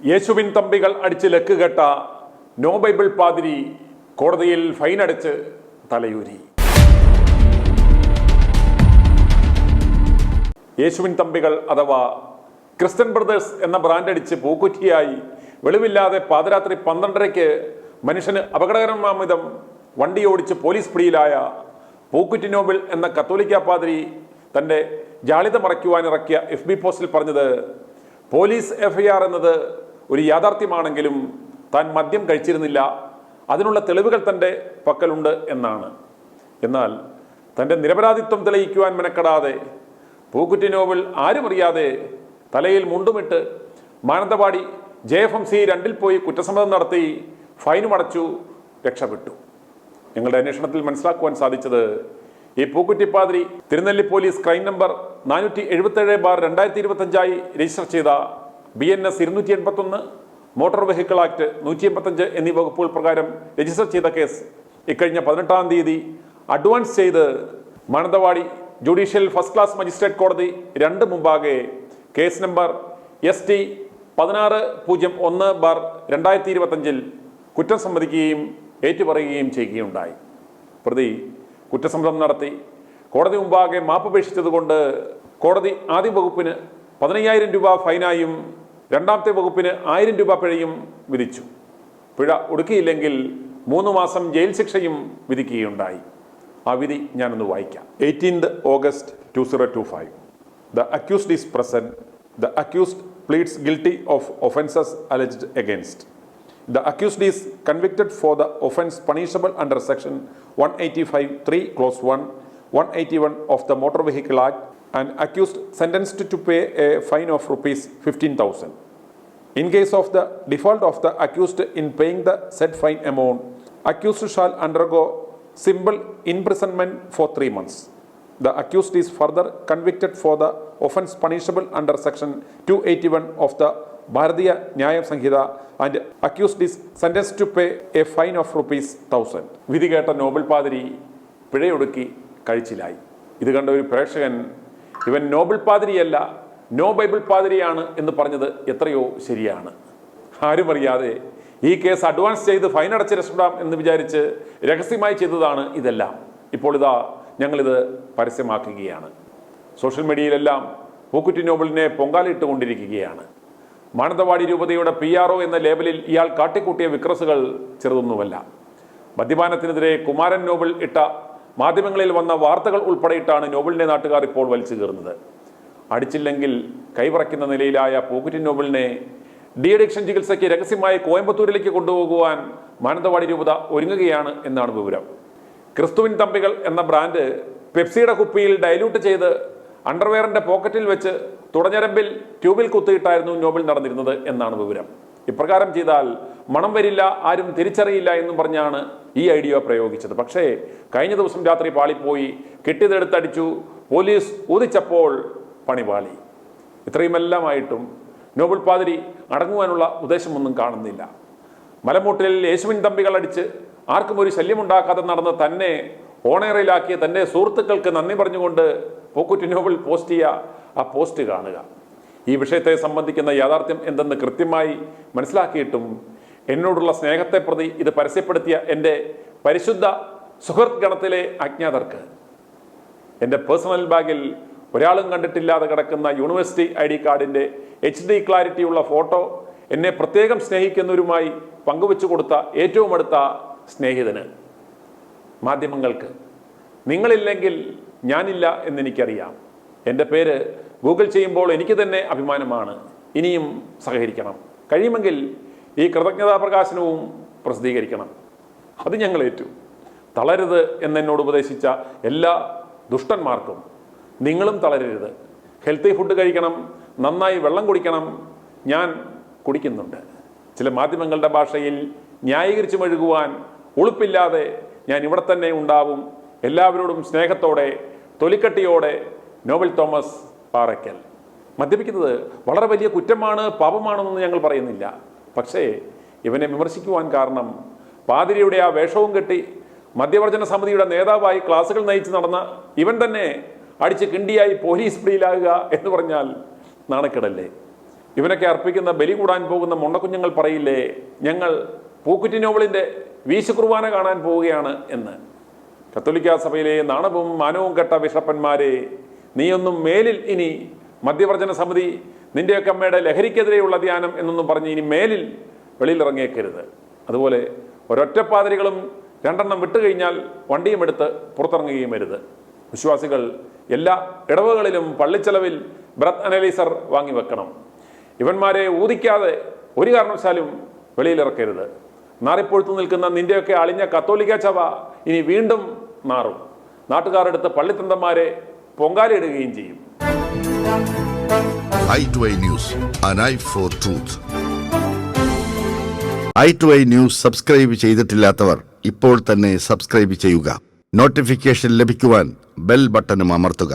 യേശുവിൻ തമ്പികൾ അടിച്ച് ലക്കുകെട്ട no Bible പാതിരി കോടതിയിൽ ഫൈനടച്ച് തലയൂരി. യേശുവിൻ തമ്പികൾ അഥവാ ക്രിസ്ത്യൻ ബ്രദേഴ്സ് എന്ന ബ്രാൻഡ് അടിച്ച് പൂക്കുറ്റിയായി വെളിവില്ലാതെ പാതിരാത്രി 12:30 മനുഷ്യന് അപകടകരമായ വിധം വണ്ടി ഓടിച്ച് പോലീസ് പിടിയിലായ പൂക്കുറ്റി നോബിൾ എന്ന കത്തോലിക്ക പാതിരി തൻ്റെ ജാളിത മറയ്ക്കുവാനിറക്കിയ FB പോസ്റ്റിൽ പറഞ്ഞത്, പോലീസ് FIR എന്നത് ഒരു യാഥാർത്ഥ്യമാണെങ്കിലും താൻ മദ്യം കഴിച്ചിരുന്നില്ല, അതിനുള്ള തെളിവുകൾ തൻ്റെ പക്കലുണ്ട് എന്നാണ്. എന്നാൽ തൻ്റെ നിരപരാധിത്വം തെളിയിക്കുവാൻ മെനക്കെടാതെ പൂക്കുറ്റി നോബിൾ ആരും അറിയാതെ തലയിൽ മുണ്ടുമിട്ട് മാനന്തവാടി JFMC 2 പോയി കുറ്റസമ്മതം നടത്തി ഫൈനും അടച്ചു രക്ഷപ്പെട്ടു. ഞങ്ങളുടെ അന്വേഷണത്തിൽ മനസ്സിലാക്കുവാൻ സാധിച്ചത്, ഈ പൂക്കുറ്റി പാതിരി Thirunelli police crime number 477/2025 register ചെയ്ത BNS 281, മോട്ടോർ വെഹിക്കിൾ ആക്ട് 185 എന്നീ വകുപ്പുകൾ പ്രകാരം രജിസ്റ്റർ ചെയ്ത കേസ് ഇക്കഴിഞ്ഞ 18-ാം തീയതി അഡ്വാൻസ് ചെയ്ത് Mananthavady judicial first class magistrate കോടതി 2 മുമ്പാകെ കേസ് നമ്പർ ST 1601/2025 കുറ്റം സമ്മതിക്കുകയും ഏറ്റുപറയുകയും ചെയ്യുകയുണ്ടായി. പ്രതി കുറ്റസമ്മതം നടത്തി കോടതി മുമ്പാകെ മാപ്പപേക്ഷിച്ചതുകൊണ്ട് കോടതി ആദ്യ വകുപ്പിന് 15,000 രൂപ ഫൈനായും രണ്ടാമത്തെ വകുപ്പിന് 1000 രൂപ പിഴയും വിധിച്ചു. പിഴ ഒടുക്കിയില്ലെങ്കിൽ 3 മാസം ജയിൽ ശിക്ഷയും വിധിക്കുകയുണ്ടായി. ആ വിധി ഞാനൊന്ന് വായിക്കാം. 18th August 2025. The accused is present. The accused pleads guilty of offences alleged against. The accused is convicted for the offence punishable under section 185(3) clause 1, 181 of the Motor Vehicle Act, and accused sentenced to pay a fine of rupees 15,000. In case of the default of the accused in paying the said fine amount, accused shall undergo simple imprisonment for 3 months. The accused is further convicted for the offence punishable under section 281 of the Bharatiya Nyaya Sanhita, and accused is sentenced to pay a fine of rupees 1,000. വിധി കേട്ട നോബിൾ പാതിരി പിഴയൊടുക്കി കഴിച്ചിലായി. ഇത് കണ്ട ഒരു പ്രേക്ഷകൻ, ഇവൻ Noble പാതിരിയല്ല no Bible പാതിരിയാണ് എന്ന് പറഞ്ഞത് എത്രയോ ശരിയാണ്. ആരും അറിയാതെ ഈ കേസ് അഡ്വാൻസ് ചെയ്ത് ഫൈൻ അടച്ച് രക്ഷപ്പെടാം എന്ന് വിചാരിച്ച് രഹസ്യമായി ചെയ്തതാണ് ഇതെല്ലാം. ഇപ്പോൾ ഇതാ ഞങ്ങളിത് പരസ്യമാക്കുകയാണ്. സോഷ്യൽ മീഡിയയിലെല്ലാം പൂക്കുറ്റി നോബിളിനെ പൊങ്കാലിട്ടുകൊണ്ടിരിക്കുകയാണ്. മാനന്തവാടി രൂപതയുടെ PRO എന്ന ലേബലിൽ ഇയാൾ കാട്ടിക്കൂട്ടിയ വിക്രസുകൾ ചെറുതൊന്നുമല്ല. മദ്യപാനത്തിനെതിരെ കുമാരൻ നോബിൾ ഇട്ട മാധ്യമങ്ങളിൽ വന്ന വാർത്തകൾ ഉൾപ്പെടെയിട്ടാണ് നോബിളിനെ നാട്ടുകാർ ഇപ്പോൾ വലിച്ചു കയറുന്നത്. അടിച്ചില്ലെങ്കിൽ കൈവറയ്ക്കുന്ന നിലയിലായ പൂക്കുറ്റി നോബിളിനെ അഡിക്ഷൻ ചികിത്സയ്ക്ക് രഹസ്യമായി കോയമ്പത്തൂരിലേക്ക് കൊണ്ടുപോകുവാൻ മാനന്തവാടി രൂപത ഒരുങ്ങുകയാണ് എന്നാണ് വിവരം. ക്രിസ്തുവിൻ തമ്പികൾ എന്ന ബ്രാൻഡ് പെപ്സിയുടെ കുപ്പിയിൽ ഡൈല്യൂട്ട് ചെയ്ത് അണ്ടർവെയറിന്റെ പോക്കറ്റിൽ വെച്ച് തുടഞ്ഞരമ്പിൽ ട്യൂബിൽ കുത്തിയിട്ടായിരുന്നു നോബിൾ നടന്നിരുന്നത് എന്നാണ് വിവരം. ഇപ്രകാരം ചെയ്താൽ മണം വരില്ല, ആരും തിരിച്ചറിയില്ല എന്നും പറഞ്ഞാണ് ഈ ഐഡിയ പ്രയോഗിച്ചത്. പക്ഷേ കഴിഞ്ഞ ദിവസം രാത്രി പാളിപ്പോയി, കെട്ടിയതെടുത്തടിച്ചു, പോലീസ് ഊതിച്ചപ്പോൾ പണിപാളി. ഇത്രയുമെല്ലാമായിട്ടും നോബിൾ പാതിരി അടങ്ങുവാനുള്ള ഉദ്ദേശമൊന്നും കാണുന്നില്ല. മലമൂട്ടിൽ യേശുവിൻ തമ്പികൾ അടിച്ച് ആർക്കും ഒരു ശല്യമുണ്ടാക്കാതെ നടന്ന് തന്നെ ഓണേറയിലാക്കിയ തൻ്റെ സുഹൃത്തുക്കൾക്ക് നന്ദി പറഞ്ഞുകൊണ്ട് പൂക്കുറ്റി നോബിൾ പോസ്റ്റ് ചെയ്യുക. ആ പോസ്റ്റ് കാണുക. ഈ വിഷയത്തെ സംബന്ധിക്കുന്ന യാഥാർത്ഥ്യം എന്തെന്ന് കൃത്യമായി മനസ്സിലാക്കിയിട്ടും എന്നോടുള്ള സ്നേഹത്തെ പ്രതി ഇത് പരസ്യപ്പെടുത്തിയ എൻ്റെ പരിശുദ്ധ സുഹൃത്ത് ഗണത്തിലെ അജ്ഞാതർക്ക്, എൻ്റെ പേഴ്സണൽ ബാഗിൽ ഒരാളും കണ്ടിട്ടില്ലാതെ കിടക്കുന്ന യൂണിവേഴ്സിറ്റി ID കാർഡിൻ്റെ HD ക്ലാരിറ്റിയുള്ള ഫോട്ടോ എന്നെ പ്രത്യേകം സ്നേഹിക്കുന്നവരുമായി പങ്കുവെച്ചു കൊടുത്ത ഏറ്റവും അടുത്ത സ്നേഹിതന്, മാധ്യമങ്ങൾക്ക്, നിങ്ങളില്ലെങ്കിൽ ഞാനില്ല എന്നെനിക്കറിയാം. എൻ്റെ പേര് ഗൂഗിൾ ചെയ്യുമ്പോൾ എനിക്ക് തന്നെ അഭിമാനമാണ്. ഇനിയും സഹകരിക്കണം. കഴിയുമെങ്കിൽ ഈ കൃതജ്ഞതാ പ്രകാശനവും പ്രസിദ്ധീകരിക്കണം. അത് ഞങ്ങൾ ഏറ്റു. തളരരുത് എന്നെന്നോട് ഉപദേശിച്ച എല്ലാ ദുഷ്ടന്മാർക്കും നിങ്ങളും തളരരുത്. ഹെൽത്തി ഫുഡ് കഴിക്കണം, നന്നായി വെള്ളം കുടിക്കണം. ഞാൻ കുടിക്കുന്നുണ്ട്. ചില മാധ്യമങ്ങളുടെ ഭാഷയിൽ ന്യായീകരിച്ചു മെഴുകുവാൻ ഉളുപ്പില്ലാതെ ഞാൻ ഇവിടെ തന്നെ ഉണ്ടാവും. എല്ലാവരോടും സ്നേഹത്തോടെ, തൊലിക്കട്ടിയോടെ, നോബിൾ തോമസ് പാറയ്ക്കൽ. മദ്യപിക്കുന്നത് വളരെ വലിയ കുറ്റമാണ്, പാപമാണെന്ന് ഞങ്ങൾ പറയുന്നില്ല. പക്ഷേ ഇവനെ വിമർശിക്കുവാൻ കാരണം പാതിരിയുടെ ആ വേഷവും കെട്ടി മദ്യവർജന സമിതിയുടെ നേതാവായി ക്ലാസുകൾ നയിച്ച് നടന്ന ഇവൻ തന്നെ അടിച്ച് കിണ്ടിയായി പോലീസ് പിടിയിലാകുക എന്ന് പറഞ്ഞാൽ നാണക്കേടല്ലേ? ഇവനൊക്കെ അർപ്പിക്കുന്ന ബലി കൂടാൻ പോകുന്ന മുണ്ടക്കുഞ്ഞുങ്ങൾ പറയില്ലേ, ഞങ്ങൾ പൂക്കുറ്റി നോവലിൻ്റെ വീശുകുർബാന കാണാൻ പോവുകയാണ് എന്ന്. കത്തോലിക്ക സഭയിലെ നാണവും മാനവും കെട്ട ബിഷപ്പന്മാരെ, നീയൊന്നും മേലിൽ ഇനി മദ്യവർജന സമിതി, നിന്റെയൊക്കെ അമ്മയുടെ ലഹരിക്കെതിരെയുള്ള ധ്യാനം എന്നൊന്നും പറഞ്ഞ് ഇനി മേലിൽ വെളിയിലിറങ്ങിയേക്കരുത്. അതുപോലെ ഒരൊറ്റപ്പാതിരികളും 2 എണ്ണം വിട്ടുകഴിഞ്ഞാൽ വണ്ടിയും എടുത്ത് പുറത്തിറങ്ങുകയും അരുത്. വിശ്വാസികൾ എല്ലാ ഇടവകളിലും പള്ളിച്ചെലവിൽ ബ്രത്ത് അനലൈസർ വാങ്ങി വെക്കണം. ഇവന്മാരെ ഊതിക്കാതെ ഒരു കാരണവശാലും വെളിയിലിറക്കരുത്. നാറിപ്പൊഴുത്തു നിൽക്കുന്ന നിന്റെയൊക്കെ അളിഞ്ഞ കത്തോലിക്ക സഭ ഇനി വീണ്ടും നാറും. നാട്ടുകാരെടുത്ത് പള്ളിത്തന്തന്മാരെ പൊങ്കാലയിടുകയും ചെയ്യും. i2i News, an eye for truth. i2i News subscribe ചെയ്തിട്ടില്ലാത്തവർ ഇപ്പോൾ തന്നെ സബ്സ്ക്രൈബ് ചെയ്യുക. നോട്ടിഫിക്കേഷൻ ലഭിക്കുവാൻ ബെൽ ബട്ടണും അമർത്തുക.